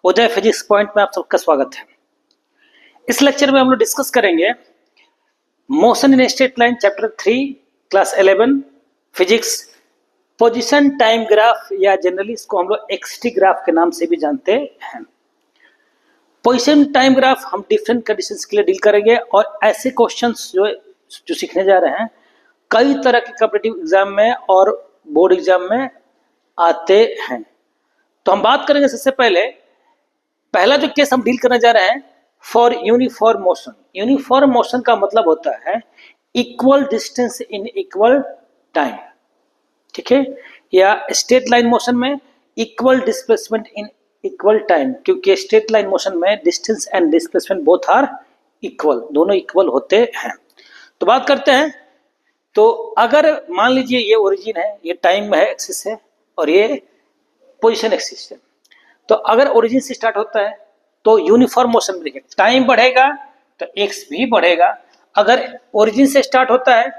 उदय physics point में आप सबका स्वागत है। इस लेक्चर में हम लोग डिस्कस करेंगे motion in straight line chapter 3 class 11 physics, position time graph या जनरली इसको हम लोग एक्सटी ग्राफ के नाम से भी जानते हैं। पोजीशन टाइम ग्राफ हम डिफरेंट कंडीशंस के लिए डील करेंगे और ऐसे क्वेश्चंस जो सीखने जा रहे हैं कई तरह के कॉम्पिटिटिव एग्जाम में और बोर्ड एग्जाम में आते हैं। तो हम बात करेंगे सबसे पहला जो केस हम डील करने जा रहे हैं for uniform motion. Uniform motion का मतलब होता है equal distance in equal time, ठीक है, या स्ट्रेट लाइन मोशन में equal displacement in equal time, क्योंकि स्ट्रेट लाइन मोशन में distance and displacement both are equal, दोनों इक्वल होते हैं। तो बात करते हैं, तो अगर मान लीजिए ये ओरिजिन है, ये टाइम है एक्सिस है और ये पोजीशन एक्सिस है, तो अगर ओरिजिन से स्टार्ट होता है तो यूनिफॉर्म मोशन में देखिए टाइम बढ़ेगा तो एक्स भी बढ़ेगा। अगर ओरिजिन से स्टार्ट होता है,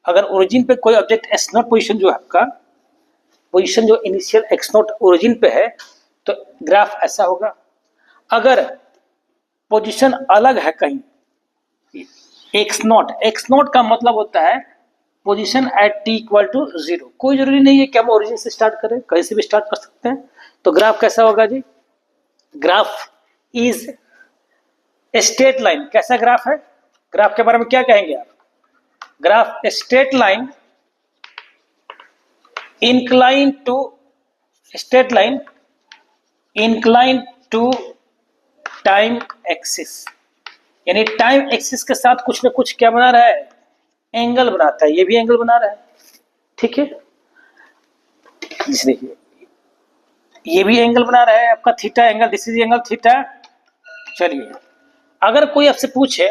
अगर ओरिजिन पे कोई ऑब्जेक्ट एस नॉट पोजिशन जो है आपका पोजीशन जो इनिशियल एक्स नॉट ओरिजिन पे है तो ग्राफ ऐसा होगा। अगर पोजीशन अलग है कहीं एक्स नॉट का मतलब होता है position at T equal to 0। कोई जरूरी नहीं है कि हम ओरिजिन से स्टार्ट करें, कहीं से भी स्टार्ट कर सकते हैं। तो ग्राफ कैसा होगा जी? Graph is straight line. कैसा ग्राफ है? ग्राफ के बारे में क्या कहेंगे आप? Graph straight line incline to straight line incline to time axis, यानी टाइम एक्सिस के साथ कुछ ना कुछ क्या बना रहा है? एंगल बनाता है। ये भी एंगल बना रहा है, ठीक है। देखिए ये भी एंगल बना रहा है आपका theta angle, this is angle theta. चलिए अगर कोई आपसे पूछे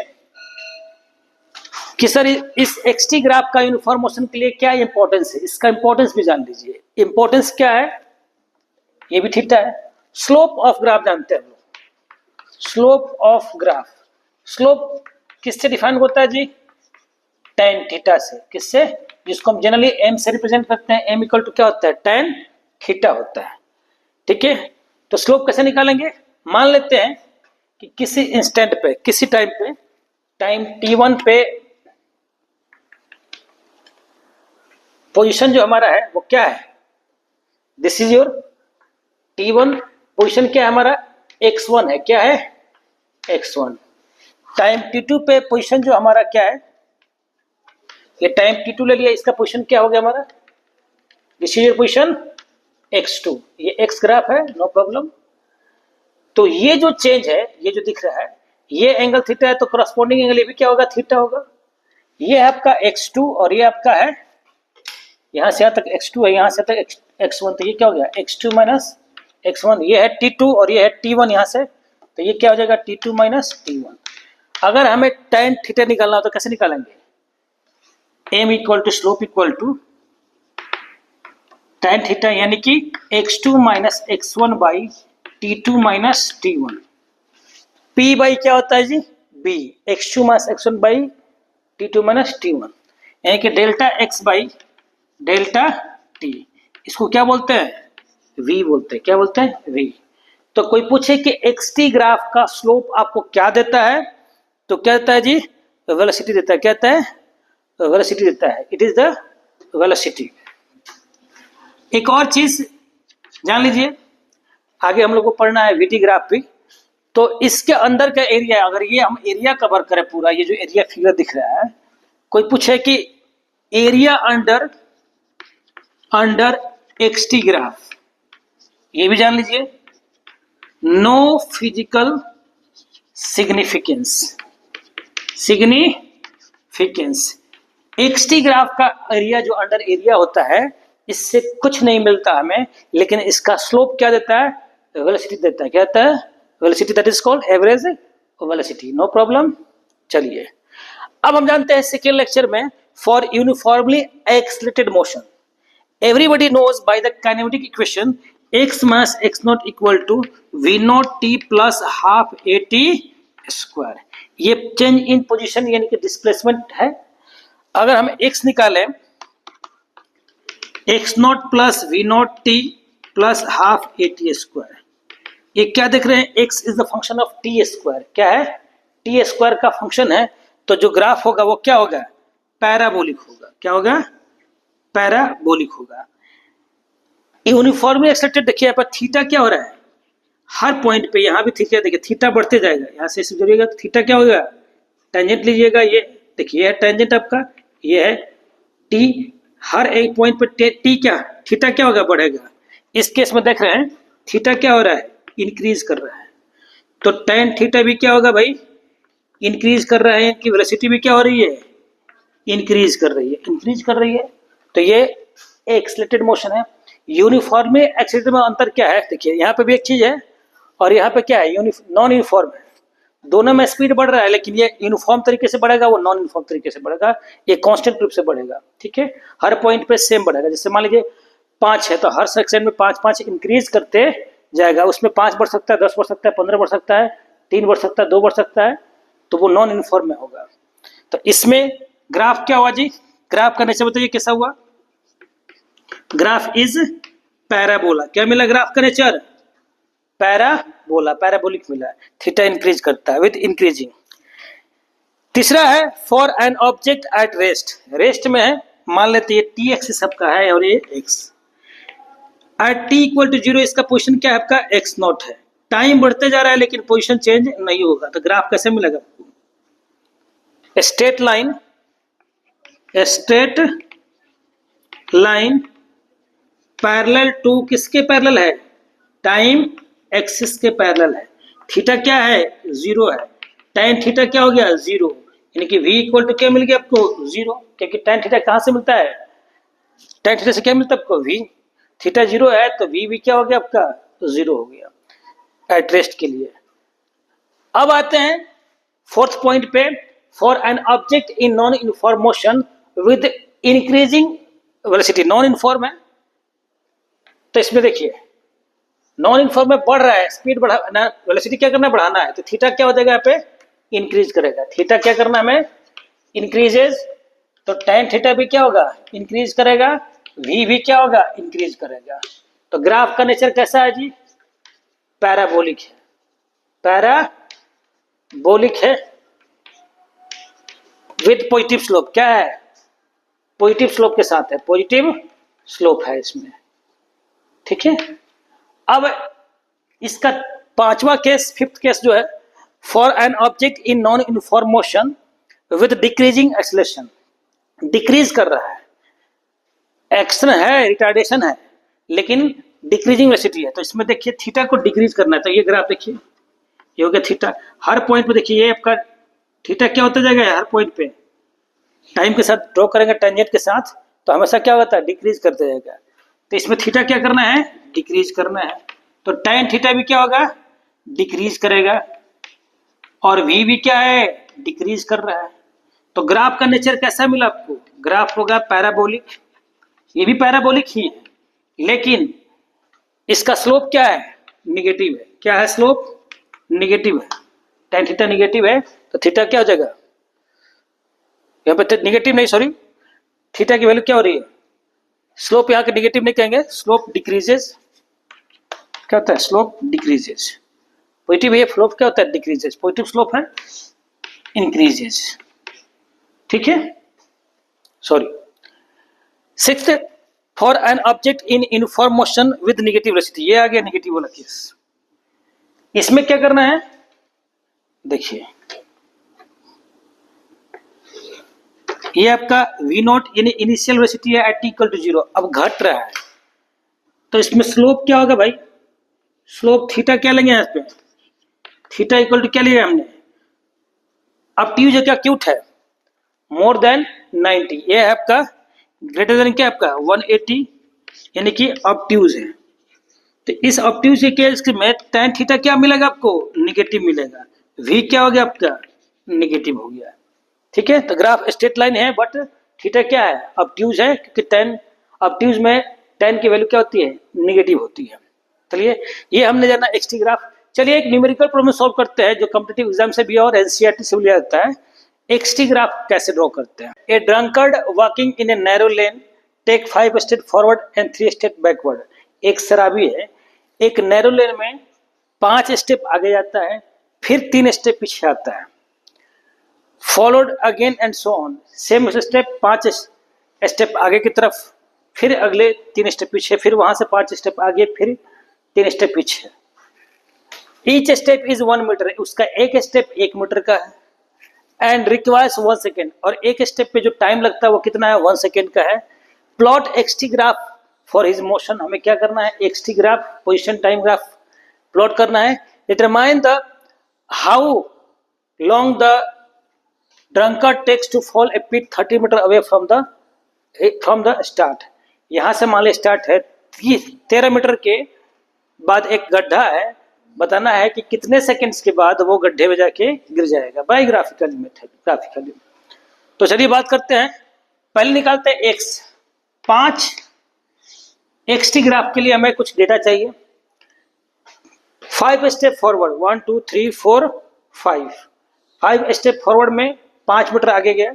कि सर इस एक्सटी ग्राफ का यूनिफॉर्म मोशन के लिए क्या इंपॉर्टेंस है, इसका इंपॉर्टेंस भी जान लीजिए। इंपॉर्टेंस क्या है? ये भी थीटा है। स्लोप ऑफ ग्राफ जानते हैं हम लोग। स्लोप ऑफ ग्राफ, स्लोप किससे डिफाइन होता है जी? tan थीटा से। किससे? जिसको हम जनरली m से रिप्रेजेंट करते हैं। m इक्वल टू क्या होता है? tan थीटा होता है, ठीक है। तो स्लोप कैसे निकालेंगे? मान लेते हैं कि किसी इंस्टेंट पे, किसी टाइम पे, टाइम t1 पे पोजीशन जो हमारा है वो क्या है? This is your t1। Position क्या है हमारा? x1 है। क्या है? x1। टाइम t2 पे पोजीशन जो हमारा क्या है? ये टाइम t2 ले लिया, इसका पोजीशन क्या हो गया हमारा? This is your position x2। ये x ग्राफ है, नो प्रॉब्लम। तो ये जो चेंज है, ये जो दिख रहा है, ये एंगल थीटा है, तो करस्पॉन्डिंग एंगल ये भी क्या होगा? थीटा होगा। ये है आपका x2 और ये आपका है, यहां से यहां तक x2 है, यहां से तक x1, तो ये क्या हो गया? x2 minus x1। ये है t2 और ये है t1 यहां से, तो ये क्या हो जाएगा? t2 minus t1। अगर हमें tan थीटा निकालना हो तो कैसे निकालेंगे? m equal to slope equal to tan theta, यानी कि x2 minus x1 by t2 minus t1। p by क्या होता है जी? b। x2 minus x1 by t2 minus t1, यानी कि delta x by delta t। इसको क्या बोलते हैं? v बोलते हैं। क्या बोलते हैं? v। तो कोई पूछे कि xt ग्राफ का स्लोप आपको क्या देता है, तो क्या देता है जी? वेलोसिटी देता है। क्या देता है? वेलोसिटी देता है। It is the velocity. एक और चीज जान लीजिए, आगे हम लोग को पढ़ना है वीटी ग्राफ भी। तो इसके अंदर का एरिया, अगर ये हम एरिया कवर करें पूरा, ये जो एरिया फिगर दिख रहा है, कोई पूछे कि एरिया अंडर एक्सटी ग्राफ, ये भी जान लीजिए, no physical significance. XT graph का एरिया जो अंडर एरिया होता है, इससे कुछ नहीं मिलता हमें, लेकिन इसका स्लोप क्या देता है? वेलोसिटी देता है। क्या देता है? Velocity. That is called average velocity. No problem. चलिए अब हम जानते हैं सेकेंड लेक्चर में for uniformly accelerated motion. Everybody knows by the kinematic equation x minus x not equal to v not t plus half a t square. ये change in position यानी कि displacement है। अगर हम x निकालें, x not plus v not t plus half a t square, ये क्या देख रहे हैं, x is the function of T square, क्या है, टी स्क्वायर का फंक्शन है, तो जो ग्राफ होगा वो क्या होगा, पैराबोलिक होगा, क्या होगा, पैराबोलिक होगा। यूनिफॉर्मली एक्सेप्टेड, देखिए यहाँ पर थीटा क्या हो रहा है, हर पॉइंट पे, यहाँ भी थीटा, देखिए थीटा बढ़ते जाएगा, यहाँ से जुड़िएगा तो थीटा क्या होगा, टेंजेंट लीजिएगा, ये देखिए ये है टेंजेंट आपका, ये है टी, हर एक पॉइंट पे टी क्या, थीटा क्या होगा, बढ़ेगा। इस केस में देख रहे हैं थीटा क्या हो रहा है, इंक्रीज कर रहा है, तो टेन थीटा भी क्या होगा भाई, इंक्रीज कर रहा है, इनकी वेलोसिटी भी क्या हो रही है, इंक्रीज कर रही है, इंक्रीज कर रही है। तो ये एक्सेलरेटेड मोशन है। यूनिफॉर्म में एक्सेलरेटेड में अंतर क्या है, देखिए यहाँ पे भी एक चीज है और यहाँ पे क्या है, नॉन यूनिफॉर्म है, दोनों में स्पीड बढ़ रहा है, लेकिन ये यूनिफॉर्म तरीके से बढ़ेगा, वो नॉन यूनिफॉर्म तरीके से बढ़ेगा, ये कांस्टेंट रूप से बढ़ेगा, ठीक है, हर पॉइंट पे सेम बढ़ेगा। जैसे मान लीजिए 5 है तो हर सेक्शन में 5 इंक्रीज करते जाएगा, उसमें 5 बढ़ सकता है, 10 बढ़ सकता है, 15 बढ़ सकता है, 3 बढ़ सकता है, 2 बढ़ सकता है, तो वो नॉन यूनिफॉर्म में होगा। तो इसमें ग्राफ क्या हुआ जी, ग्राफ का नेचर बताइए कैसा हुआ, ग्राफ इज पैराबोला, क्या मिला ग्राफ का नेचर, पैराबोला, पैराबोलिक मिला है, थीटा इंक्रीज करता है विद इंक्रीजिंग। तीसरा है for an object at rest, rest में है, मान लेते हैं टी एक्सिस आपका है और ये X, at T equal to 0 इसका पोजीशन क्या है आपका, एक्स नॉट है, टाइम बढ़ते जा रहा है लेकिन पोजीशन चेंज नहीं होगा, तो ग्राफ कैसे मिलेगा आपको, स्ट्रेट लाइन पैरेलल टू किसके पैरेलल है, टाइम एक्सिस के पैरेलल है, थीटा क्या है, 0 है, tan थीटा क्या हो गया, 0, यानी कि v इक्वल टू क्या मिल गया आपको, 0, क्योंकि tan थीटा कहाँ से मिलता है, tan थीटा से क्या मिलता है आपको, v, थीटा 0 है तो v भी क्या हो गया आपका, 0 हो गया एट रेस्ट के लिए। अब आते हैं फोर्थ पॉइंट पे, for an object in non uniform motion with increasing velocity, non uniform है तो इसमें देखिए नॉन यूनिफॉर्म में बढ़ रहा है, स्पीड बढ़ाना, वेलोसिटी क्या करना है, बढ़ाना है, तो थीटा क्या हो जाएगा यहाँ पे, इंक्रीज करेगा, थीटा क्या करना है हमें, इंक्रीजेज, तो tan थीटा भी क्या होगा, इंक्रीज करेगा, v भी क्या होगा, इंक्रीज करेगा। तो ग्राफ का नेचर कैसा है जी, पैराबोलिक है, पैराबोलिक है विद पॉजिटिव स्लोप, क्या है, पॉजिटिव स्लोप के साथ है, पॉजिटिव स्लोप है इसमें, ठीक है। अब इसका पांचवा केस, फिफ्थ केस जो है, for an object in non uniform motion with decreasing acceleration, decrease कर रहा है, एक्शन है, रिटार्डेशन है, लेकिन डिक्रीजिंग वेलोसिटी है, तो इसमें देखिए थीटा को डिक्रीज करना है, तो ये ग्राफ देखिए, ये हो गया थीटा, हर पॉइंट पे देखिए ये आपका थीटा क्या होता जाएगा, हर पॉइंट पे टाइम के साथ ड्रॉ करेंगे टेंजेंट के साथ, तो हमेशा क्या होता है, डिक्रीज करते जाएगा, तो इसमें थीटा क्या करना है, डिक्रीज करना है, तो tan थीटा भी क्या होगा, डिक्रीज करेगा, और v भी क्या है, डिक्रीज कर रहा है। तो ग्राफ का नेचर कैसा मिला आपको, ग्राफ होगा पैराबोलिक, ये भी पैराबोलिक ही है, लेकिन इसका स्लोप क्या है, निगेटिव है, क्या है स्लोप, निगेटिव है, tan थीटा निगेटिव है, तो थीटा क्या हो जाएगा, यहाँ पे निगेटिव नहीं, सॉरी, थीटा की वैल्यू क्या हो रही है, स्लोप यहाँ के निगेटिव नहीं कहेंगे, स्लोप डिक्रीजेस, क्या होता है, स्लोप डिक्रीजेस, पॉजिटिव है, स्लोप क्या होता है, डिक्रीजेस, पॉजिटिव स्लोप है, इंक्रीजेस, ठीक है, sorry. Sixth, for an object in uniform motion with negative velocity, ये आ गया नेगेटिव वाला केस, इसमें क्या करना है, देखिए ये आपका v नॉट यानी इनिशियल वेलोसिटी है एट इक्वल टू 0, अब घट रहा है, तो इसमें स्लोप क्या होगा भाई, स्लोप थीटा क्या लेंगे यहाँ पे, थीटा इक्वल टू क्या लिया हमने, ऑब्ट्यूज है, क्या क्यूट है, मोर देन 90, ये है आपका ग्रेटर देन क्या आपका 180, यानी कि ऑब्ट्यूज है, तो इस ऑब्ट्यूज के केस में tan थीटा क्या मिलेगा आपको, निगेटिव मिलेगा, v क्या हो गया आपका, निगेटिव हो गया, ठीक है। तो ग्राफ स्ट्रेट लाइन है बट थीटा क्या है, ऑब्ट्यूज है, क्योंकि tan ऑब्ट्यूज में tan की वैल्यू क्या होती है, निगेटिव होती है। चलिए ये हमने जाना एक्सटी ग्राफ। चलिए एक न्यूमेरिकल प्रॉब्लम सॉल्व करते हैं जो कॉम्पिटिटिव एग्जाम से भी और एनसीईआरटी से भी लिया जाता है। एक्सटी ग्राफ कैसे ड्रॉ करते हैं, a drunkard walking in a narrow lane take 5 step forward and 3 step backward, एक शराबी है एक नैरो लेन में 5 स्टेप आगे जाता है, फिर 3 स्टेप पीछे आता है, followed again and so on. Same step 5 step आगे की तरफ, फिर अगले 3 स्टेप पीछे, फिर वहां से 5 स्टेप आगे, फिर 3 स्टेप पीछे। ईच स्टेप इज 1 मीटर, उसका एक स्टेप 1 मीटर का है, एंड रिक्वायर्स 1 सेकेंड, और एक स्टेप पे जो टाइम लगता है वो कितना है, 1 सेकेंड का है। Plot XT graph for his motion, हमें क्या करना है, XT graph, position time graph plot करना है। Determine the how long the drunkard takes to fall a pit 30 metre away from the start. यहां से मान ले स्टार्ट है 13 मीटर के बाद एक गड्ढा है, बताना है कि कितने सेकंड्स के बाद वो गड्ढे में जाके गिर जाएगा बाय ग्राफिकली मेथड, ग्राफिकली। तो चलिए बात करते हैं, पहले निकालते हैं एक्स। 5 एक्सटी ग्राफ के लिए हमें कुछ डेटा चाहिए। 5 स्टेप फॉरवर्ड, 1 2 3 4 5 स्टेप फॉरवर्ड में 5 मीटर आगे गया,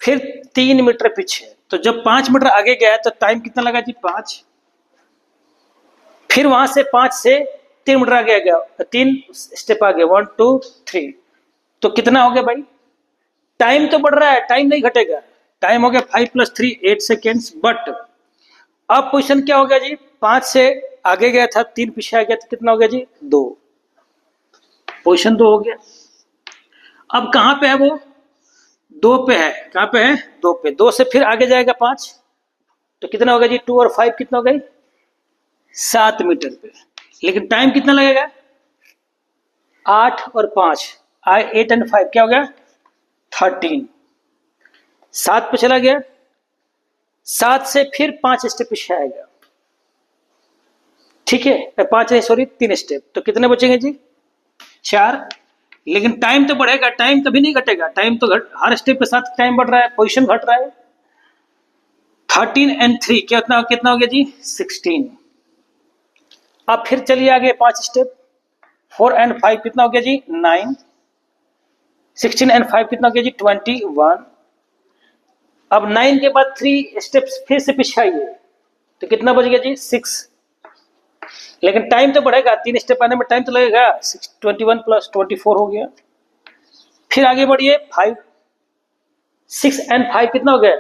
फिर 3 मीटर पीछे। तो जब 5 मीटर आगे गया तो टाइम कितना लगा जी, 5। फिर वहां से 5 से 3 मीटर आगे गया, 3 स्टेप आगे, 1 2 3, तो कितना हो गया भाई, टाइम तो बढ़ रहा है, टाइम नहीं घटेगा। टाइम हो गया 5 + 3 8 सेकेंड्स। बट अब पोजिशन क्या हो गया जी, 5 से आगे गया था, 3 पीछे आ गया, तो कितना हो गया जी, 2। पोजिशन 2 हो गया। अब कहां पे है वो, 2 पे है। कहां पे है, 2 पे। 2 से फिर आगे जाएगा 5, तो कितना होगा जी, 2 और 5 कितना हो गई, 7 मीटर पे। लेकिन टाइम कितना लगेगा, 8 और 5, 8 और 5 क्या हो गया, 13। 7 पे चला गया, 7 से फिर 5 स्टेप पीछे आएगा, ठीक है, 5 नहीं सॉरी 3 स्टेप, तो कितने बचेंगे जी, 4। लेकिन टाइम तो बढ़ेगा, टाइम कभी नहीं घटेगा, टाइम तो हर स्टेप के साथ टाइम बढ़ रहा है, पोजीशन घट रहा है। 13 और 3 कितना हो गया जी, 16। अब फिर चलिए आगे 5 स्टेप, 4 और 5 कितना हो गया जी, 9। 16 और 5 कितना हो गया जी, 21। अब 9 के बाद 3 स्टेप्स फिर से पीछे आइए, तो कितना बच गया जी, 6। लेकिन टाइम तो बढ़ेगा, 3 स्टेप आने में टाइम तो लगेगा, 21 + 24 हो गया। फिर आगे बढ़िए 5, 6 और 5 कितना हो गया,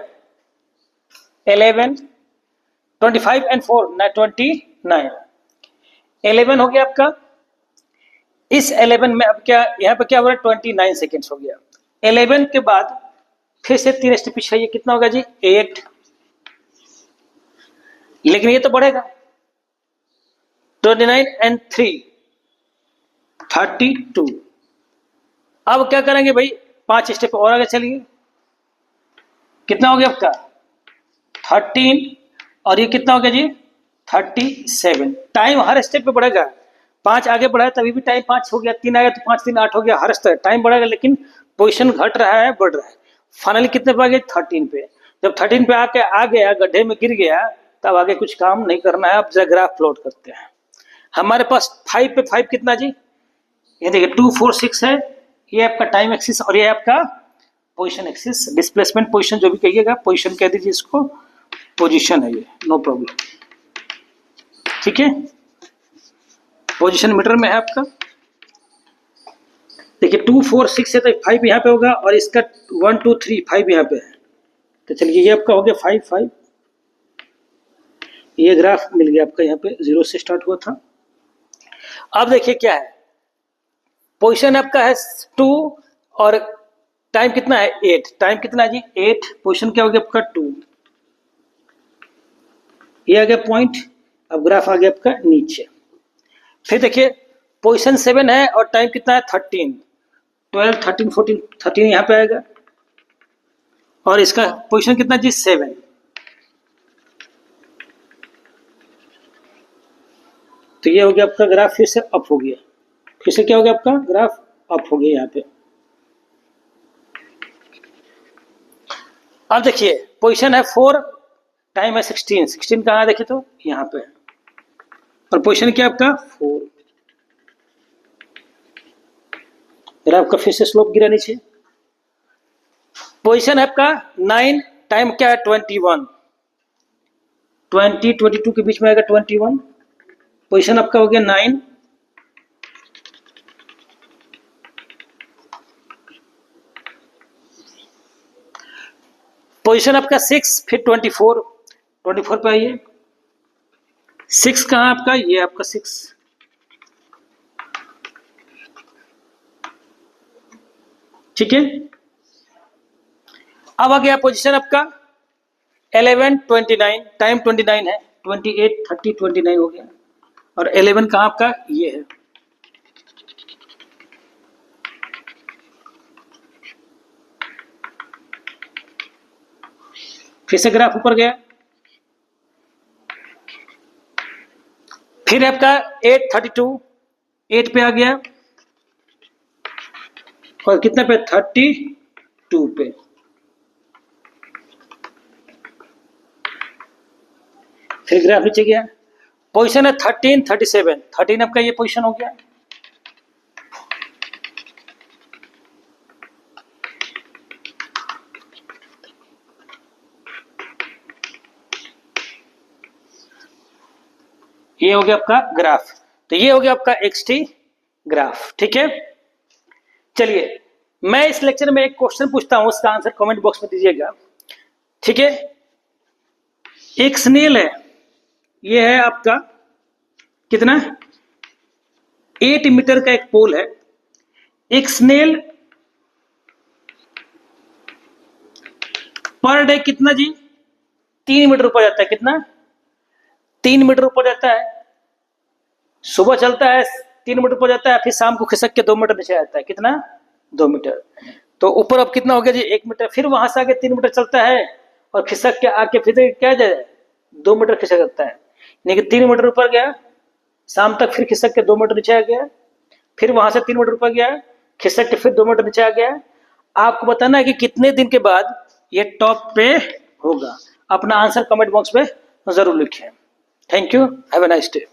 11। 25 और 4 29, 11 हो गया आपका। इस 11 में अब क्या, यहाँ पे क्या हो रहा है, 29 सेकेंड्स हो गया। 11 के बाद फिर से 3 स्टेप पीछे आइए, कितना होगा जी, 8। लेकिन ये तो बढ़ेगा, 29 और 3 32। अब क्या करेंगे भाई, 5 स्टेप और आगे चलिए, कितना हो गया आपका, 13, और ये कितना हो गया जी, 37। टाइम हर स्टेप पे बढ़ेगा, 5 आगे बढ़ा है तभी भी टाइम 5 हो गया, 3 आ गया तो 5 3 8 हो गया, हर स्टेप टाइम बढ़ेगा, लेकिन पोजीशन घट रहा है, बढ़ रहा है। फाइनली कितने पे आ गए, 13 पे। जब 13 पे आके आ गया, गड्ढे में गिर गया, तब आगे कुछ काम नहीं करना है। अब जरा ग्राफ प्लॉट करते हैं। हमारे पास 5 पे 5 कितना जी, ये देखिए 2 4 6 है, ये आपका टाइम एक्सिस और ये आपका पोजीशन एक्सिस, डिस्प्लेसमेंट पोजीशन जो भी कहिएगा, पोजीशन कह दीजिए इसको, पोजीशन है ये, नो प्रॉब्लम, ठीक है। पोजीशन मीटर में है आपका, देखिए 2 4 6 है तो 5 यहाँ पे होगा, और इसका 1 2 3 5 यहाँ पे है, तो चलिए ये आपका हो गया 5 5। ये ग्राफ मिल गया आपका, यहाँ पे 0 से स्टार्ट हुआ था। अब देखिए क्या है, पोजीशन आपका है 2 और टाइम कितना है, 8। टाइम कितना है जी, 8। पोजीशन क्या हो गया आपका, 2। ये आ गया पॉइंट। अब ग्राफ आ गया आपका नीचे। फिर देखिए पोजीशन 7 है और टाइम कितना है, 13 12 13 14 13 यहाँ पे आएगा, और इसका पोजीशन कितना जी, 7। तो ये हो गया आपका ग्राफ, फिर से अप हो गया, फिर से क्या हो गया आपका, ग्राफ अप हो गया यहाँ पे। अब देखिए पोजीशन है 4, टाइम है 16। 16 कहाँ देखे तो यहाँ पे, और पोजीशन क्या आपका 4। ग्राफ का फिर से स्लोप गिरा नीचे। पोजीशन है आपका 9, टाइम क्या है 21। 20 22 के बीच में आएगा 21। पोजीशन आपका हो गया 9, पोजीशन आपका 6, फिर 24 पे आइए। 6 कहाँ आपका, ये आपका 6, ठीक है। अब आ गया पोजीशन आपका 11, 29, टाइम 29 है, 28, 30, 29 हो गया। और 11 कहाँ आपका, ये है। फिर से ग्राफ ऊपर गया, फिर आपका 8:32, 8 पे आ गया, और कितना पे, 32 पे। फिर ग्राफ नीचे गया, पोजीशन है 13, 37, 13 आपका ये पोजीशन हो गया। ये हो गया आपका ग्राफ। तो ये हो गया आपका XT ग्राफ, ठीक है। चलिए, मैं इस लेक्चर में एक क्वेश्चन पूछता हूं, उसका आंसर कमेंट बॉक्स में दीजिएगा, ठीक है। एक स्नेल है, ये है आपका कितना, 8 मीटर का एक पोल है। एक स्नेल पर डे कितना जी, 3 मीटर ऊपर जाता है। कितना, 3 मीटर ऊपर जाता है। सुबह चलता है 3 मीटर ऊपर जाता है, फिर शाम को खिसक के 2 मीटर नीचे आता है। कितना, 2 मीटर। तो ऊपर अब कितना हो गया जी, 1 मीटर। फिर वहां से आगे 3 मीटर चलता है और खिसक के आके फिर क्या जाए, 2 मीटर खिसक जाता है। यानी कि 3 मीटर ऊपर गया, शाम तक फिर खिसक के 2 मीटर नीचे आ गया, फिर वहां से 3 मीटर ऊपर गया, खिसक के फिर 2 मीटर नीचे आ गया। आपको बताना है कि कितने दिन के बाद ये टॉप पे होगा। अपना आंसर कमेंट बॉक्स में जरूर लिखें। Thank you, have a nice day.